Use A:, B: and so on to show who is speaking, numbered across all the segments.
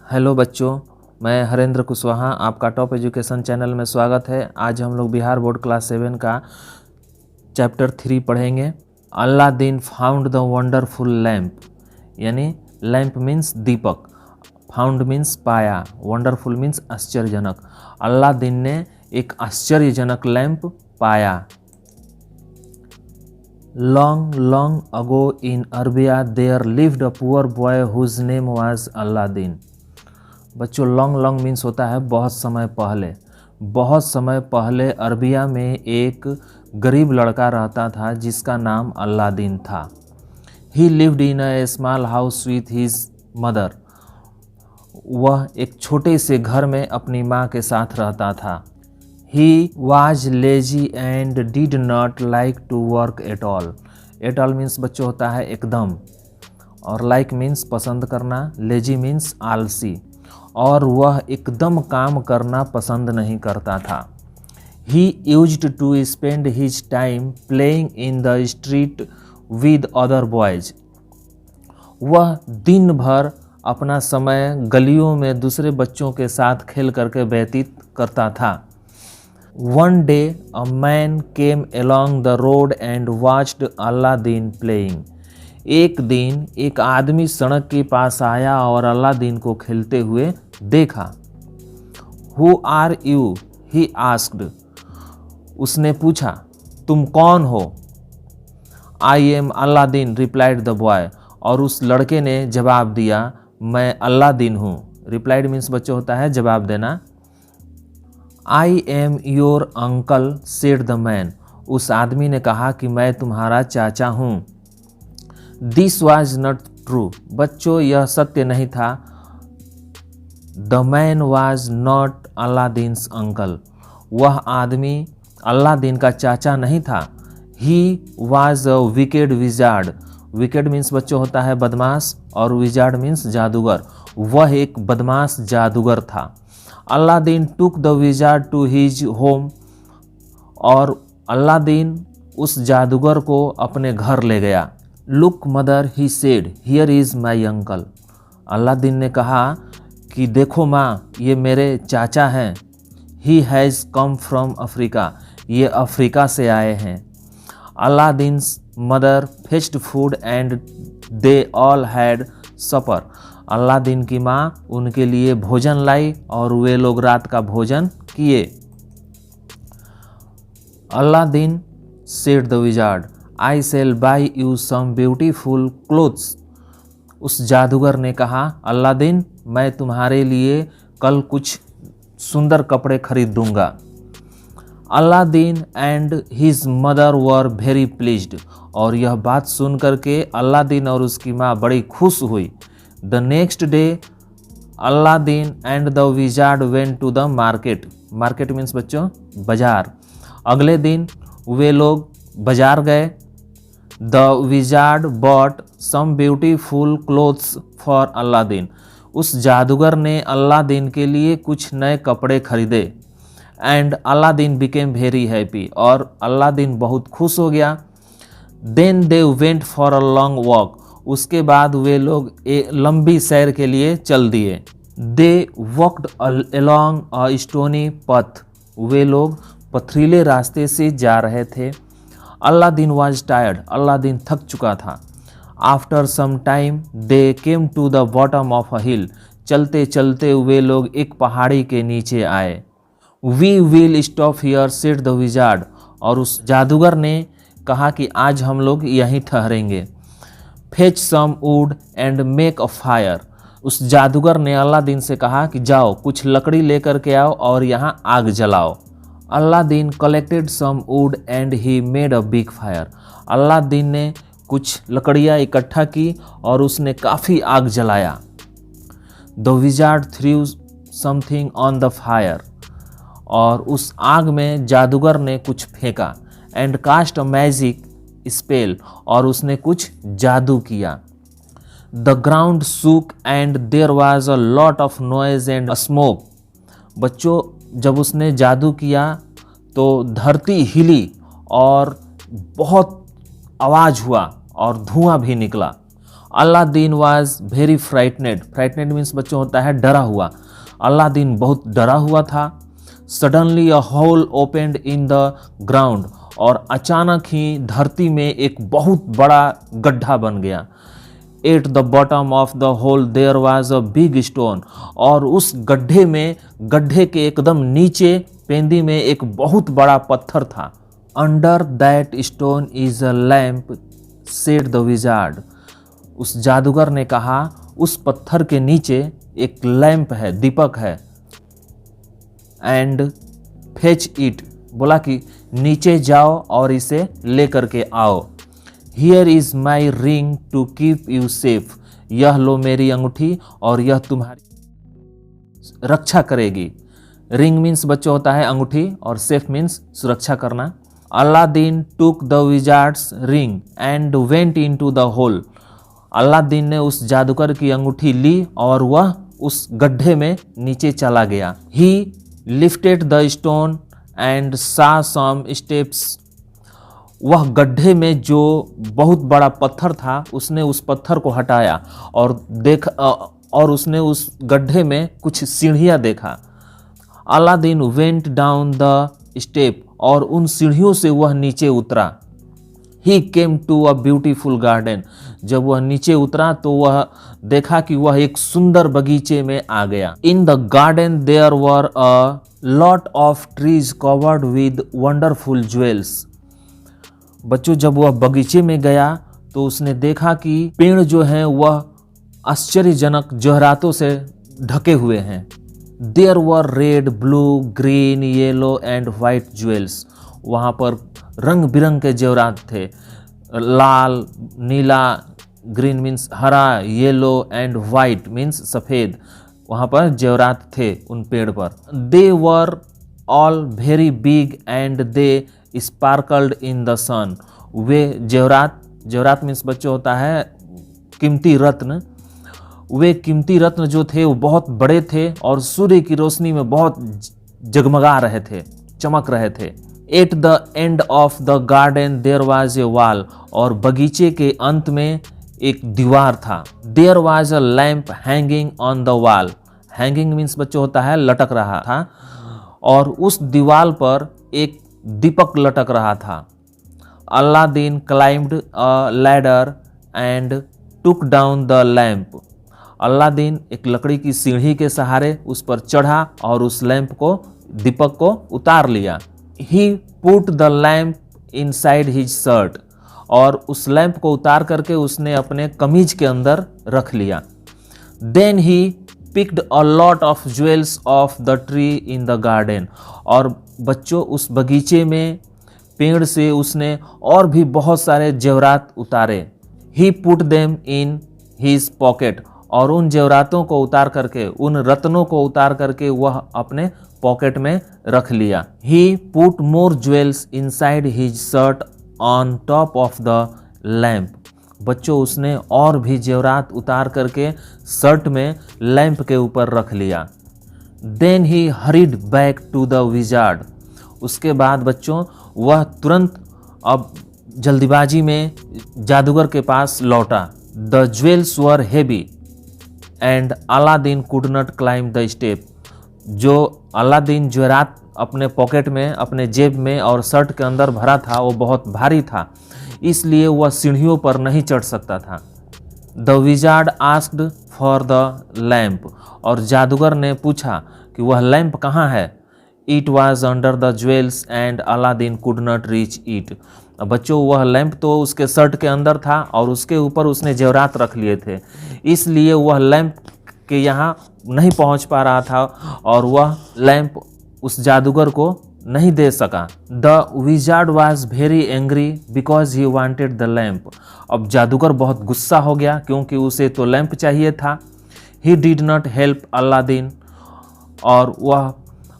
A: Hello बच्चों, मैं हरेंद्र कुशवाहा, आपका टॉप एजुकेशन चैनल में स्वागत है। आज हम लोग बिहार बोर्ड क्लास 7 का चैप्टर 3 पढ़ेंगे। Aladdin found the wonderful lamp, यानी लैम्प मीन्स दीपक, फाउंड मीन्स पाया, वंडरफुल मीन्स आश्चर्यजनक। अलादीन ने एक आश्चर्यजनक लैम्प पाया। Long long ago in Arabia there lived a poor boy whose name was Aladdin. बच्चों, लॉन्ग लॉन्ग मीन्स होता है बहुत समय पहले। बहुत समय पहले अरबिया में एक गरीब लड़का रहता था जिसका नाम अलादीन था। ही lived in a small house with his mother. वह एक छोटे से घर में अपनी माँ के साथ रहता था। He was lazy and did not like to work at all. At all means बच्चों होता है एकदम, और लाइक मीन्स पसंद करना, लेजी मीन्स आलसी, और वह एकदम काम करना पसंद नहीं करता था। He used to spend his time playing in the street with other boys. वह दिन भर अपना समय गलियों में दूसरे बच्चों के साथ खेल करके व्यतीत करता था। One day a man came along the road and watched Aladdin playing. एक दिन एक आदमी सड़क के पास आया और अलादीन को खेलते हुए देखा। Who are you? He asked. उसने पूछा, तुम कौन हो? I am Aladdin, replied the boy. और उस लड़के ने जवाब दिया, मैं अलादीन हूँ। replied मीन्स बच्चों होता है जवाब देना। I am your uncle, said the man. उस आदमी ने कहा कि मैं तुम्हारा चाचा हूँ। This was not true. बच्चों, यह सत्य नहीं था। The man was not अलादीन्स uncle. वह आदमी अलादीन का चाचा नहीं था। He was a wicked wizard. Wicked means बच्चों होता है बदमाश, और wizard मीन्स जादूगर। वह एक बदमाश जादूगर था। Aladdin took the wizard to his home. और अलादीन उस जादूगर को अपने घर ले गया। Look mother, he said, here is my uncle. Aladdin ने कहा कि देखो माँ, ये मेरे चाचा हैं। He has come from Africa. ये अफ्रीका से आए हैं। Aladdin's mother fetched food and they all had supper. Aladdin की माँ उनके लिए भोजन लाई और वे लोग रात का भोजन किए। Aladdin said the wizard, I shall buy you some beautiful clothes. उस जादूगर ने कहा, अलादीन, मैं तुम्हारे लिए कल कुछ सुंदर कपड़े खरीद दूंगा। Aladdin and his mother were very pleased. और यह बात सुन करके अलादीन और उसकी माँ बड़ी खुश हुई। The next day Aladdin and the wizard went to the market. Market means बच्चों बाजार। अगले दिन वे लोग बाजार गए। The wizard bought some beautiful clothes for Aladdin. उस जादूगर ने अलादीन के लिए कुछ नए कपड़े खरीदे। And Aladdin became very happy. और अलादीन बहुत खुश हो गया। Then they went for a long walk. उसके बाद वे लोग एक लंबी सैर के लिए चल दिए। दे वॉक्ड अलोंग अ स्टोनी पथ। वे लोग पथरीले रास्ते से जा रहे थे। Aladdin was tired. अलादीन थक चुका था। After some time they came to the bottom of a hill. चलते चलते वे लोग एक पहाड़ी के नीचे आए। We will stop here, said the wizard. और उस जादूगर ने कहा कि आज हम लोग यहीं ठहरेंगे। Fetch some wood and make a fire. उस जादूगर ने अलादीन से कहा कि जाओ कुछ लकड़ी लेकर के आओ और यहाँ आग जलाओ। Aladdin collected some wood and he made a big fire. Aladdin ने कुछ लकड़ियाँ इकट्ठा की और उसने काफ़ी आग जलाया। The wizard threw something on the fire. और उस आग में जादूगर ने कुछ फेंका। And cast a magic spell. और उसने कुछ जादू किया। The ground shook and there was a lot of noise and smoke. बच्चों, जब उसने जादू किया तो धरती हिली और बहुत आवाज़ हुआ और धुआं भी निकला। Aladdin was very frightened. Frightened means बच्चों होता है डरा हुआ। अलादीन बहुत डरा हुआ था। Suddenly a hole opened in the ground, और अचानक ही धरती में एक बहुत बड़ा गड्ढा बन गया। At the bottom of the hole there was a big stone, और उस गड्ढे में, गड्ढे के एकदम नीचे पेंदी में एक बहुत बड़ा पत्थर था। Under that stone is a lamp said the wizard. उस जादूगर ने कहा उस पत्थर के नीचे एक लैंप है, दीपक है। एंड फेच इट, बोला कि नीचे जाओ और इसे लेकर के आओ। Here is my ring to keep you safe, यह लो मेरी अंगूठी और यह तुम्हारी रक्षा करेगी। रिंग मीन्स बच्चों होता है अंगूठी, और सेफ मीन्स सुरक्षा करना। Aladdin took the wizard's ring and went into the hole. Aladdin ने उस जादूगर की अंगूठी ली और वह उस गड्ढे में नीचे चला गया। ही लिफ्टेड द स्टोन एंड सा सम स्टेप्स। वह गड्ढे में जो बहुत बड़ा पत्थर था, उसने उस पत्थर को हटाया और उसने उस गड्ढे में कुछ सीढ़ियाँ देखा। Aladdin went down the step, और उन सीढ़ियों से वह नीचे उतरा। He came to a beautiful garden. जब वह नीचे उतरा तो वह देखा कि वह एक सुंदर बगीचे में आ गया। In the garden there were a lot of trees covered with wonderful jewels. बच्चों जब वह बगीचे में गया तो उसने देखा कि पेड़ जो हैं वह आश्चर्यजनक जवाहरातों से ढके हुए हैं। There were red, blue, green, yellow and white jewels. वहाँ पर रंग बिरंग के जेवरात थे। लाल, नीला, ग्रीन मीन्स हरा, येलो एंड वाइट मीन्स सफ़ेद। वहाँ पर जेवरात थे उन पेड़ पर। They were all very big and they sparkled in the sun. वे जेवरात मीन्स बच्चों होता है कीमती रत्न। वे कीमती रत्न जो थे वो बहुत बड़े थे और सूर्य की रोशनी में बहुत जगमगा रहे थे, चमक रहे थे। At the end of the garden there was a wall. और बगीचे के अंत में एक दीवार था। There was a lamp hanging on the wall. Hanging means बच्चों होता है लटक रहा था, और उस दीवार पर एक दीपक लटक रहा था। Aladdin climbed a ladder and took down the lamp. Aladdin एक लकड़ी की सीढ़ी के सहारे उस पर चढ़ा और उस लैंप को, दीपक को उतार लिया। He put the lamp inside his shirt. और उस लैंप को उतार करके उसने अपने कमीज के अंदर रख लिया। Then he picked a lot of jewels off the tree in the garden. और बच्चों उस बगीचे में पेड़ से उसने और भी बहुत सारे जेवरात उतारे। He put them in his pocket. और उन जेवरातों को उतार करके, उन रत्नों को उतार करके वह अपने पॉकेट में रख लिया। He put more jewels inside his shirt on top of the lamp. बच्चों उसने और भी जेवरात उतार करके शर्ट में लैंप के ऊपर रख लिया। Then he hurried back to the wizard. उसके बाद बच्चों वह तुरंत अब जल्दीबाजी में जादूगर के पास लौटा। The jewels were heavy and Aladdin could not climb the step. जो अलादीन जेवरात अपने पॉकेट में, अपने जेब में और शर्ट के अंदर भरा था वो बहुत भारी था, इसलिए वह सीढ़ियों पर नहीं चढ़ सकता था। The wizard asked for the lamp. और जादूगर ने पूछा कि वह लैंप कहाँ है। It was under the jewels and Aladdin could not reach it. बच्चों वह लैंप तो उसके शर्ट के अंदर था और उसके ऊपर उसने जेवरात रख लिए थे, इसलिए वह लैंप के यहाँ नहीं पहुँच पा रहा था और वह लैंप उस जादूगर को नहीं दे सका। The wizard was very angry because he wanted the lamp. अब जादूगर बहुत गुस्सा हो गया क्योंकि उसे तो लैंप चाहिए था। He did not help Aladdin. और वह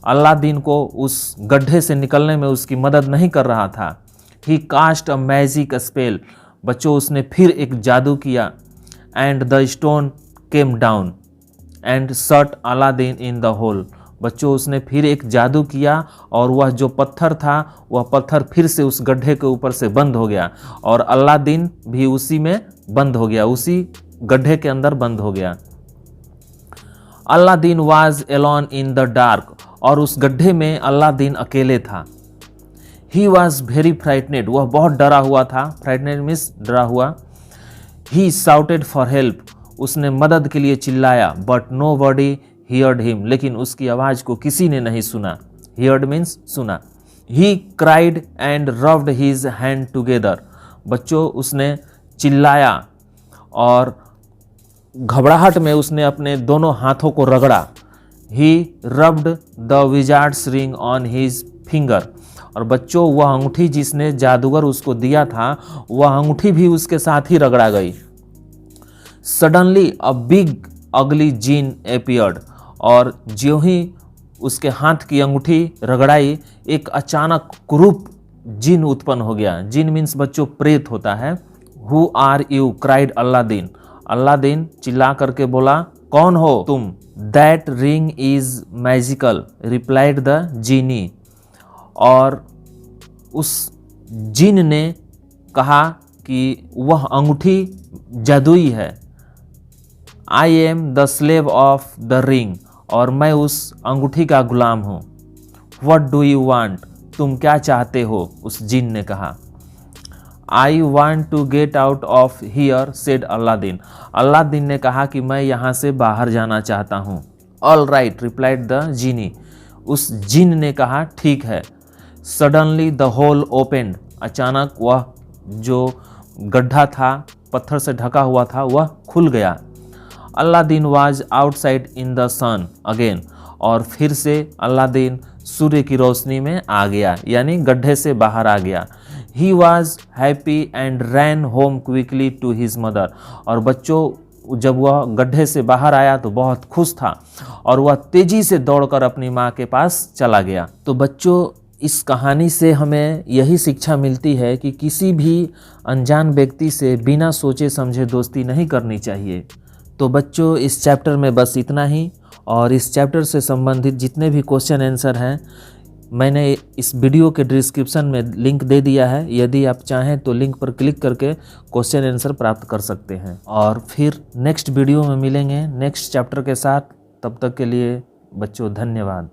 A: अलादीन को उस गड्ढे से निकलने में उसकी मदद नहीं कर रहा था। He cast a magic spell. बच्चों उसने फिर एक जादू किया। And the stone came down and shut Aladdin in the hole. बच्चों उसने फिर एक जादू किया और वह जो पत्थर था वह पत्थर फिर से उस गड्ढे के ऊपर से बंद हो गया और अलादीन भी उसी में बंद हो गया, उसी गड्ढे के अंदर बंद हो गया। Aladdin was alone in the dark, और उस गड्ढे में अलादीन अकेले था। ही वॉज वेरी फ्राइटनेड, वह बहुत डरा हुआ था। फ्राइटनेड मीन्स डरा हुआ। ही शाउटेड फॉर हेल्प, उसने मदद के लिए चिल्लाया। But nobody heard him, लेकिन उसकी आवाज़ को किसी ने नहीं सुना। हियर्ड मीन्स सुना। He cried and rubbed his hand together, बच्चों उसने चिल्लाया और घबराहट में उसने अपने दोनों हाथों को रगड़ा। He rubbed the wizard's ring on his finger, और बच्चों वह अंगूठी जिसने जादूगर उसको दिया था वह अंगूठी भी उसके साथ ही रगड़ा गई। सडनली अ बिग अगली जीन अपीयर्ड, और ज्यों ही उसके हाथ की अंगूठी रगड़ाई एक अचानक कुरूप जिन उत्पन्न हो गया। जिन मीन्स बच्चों प्रेत होता है। Who are you cried Aladdin, Aladdin चिल्ला करके बोला कौन हो तुम। That ring is magical replied the genie, और उस जिन ने कहा कि वह अंगूठी जादुई है। I am the slave of the ring, और मैं उस अंगूठी का गुलाम हूँ। व्हाट डू यू वांट, तुम क्या चाहते हो, उस जिन ने कहा। I want to get out of here said Aladdin, Aladdin ने कहा कि मैं यहाँ से बाहर जाना चाहता हूँ। ऑल राइट रिप्लाइड द जीनी, उस जिन ने कहा ठीक है। सडनली द होल ओपेंड, अचानक वह जो गड्ढा था पत्थर से ढका हुआ था वह खुल गया। Aladdin was outside in the sun again, और फिर से अलादीन सूर्य की रोशनी में आ गया, यानी गड्ढे से बाहर आ गया। He was happy and ran home quickly to his mother, और बच्चों जब वह गड्ढे से बाहर आया तो बहुत खुश था और वह तेजी से दौड़कर अपनी माँ के पास चला गया। तो बच्चों इस कहानी से हमें यही शिक्षा मिलती है कि किसी भी अनजान व्यक्ति से बिना सोचे समझे दोस्ती नहीं करनी चाहिए। तो बच्चों इस चैप्टर में बस इतना ही, और इस चैप्टर से संबंधित जितने भी क्वेश्चन आंसर हैं मैंने इस वीडियो के डिस्क्रिप्शन में लिंक दे दिया है। यदि आप चाहें तो लिंक पर क्लिक करके क्वेश्चन आंसर प्राप्त कर सकते हैं। और फिर नेक्स्ट वीडियो में मिलेंगे नेक्स्ट चैप्टर के साथ। तब तक के लिए बच्चों धन्यवाद।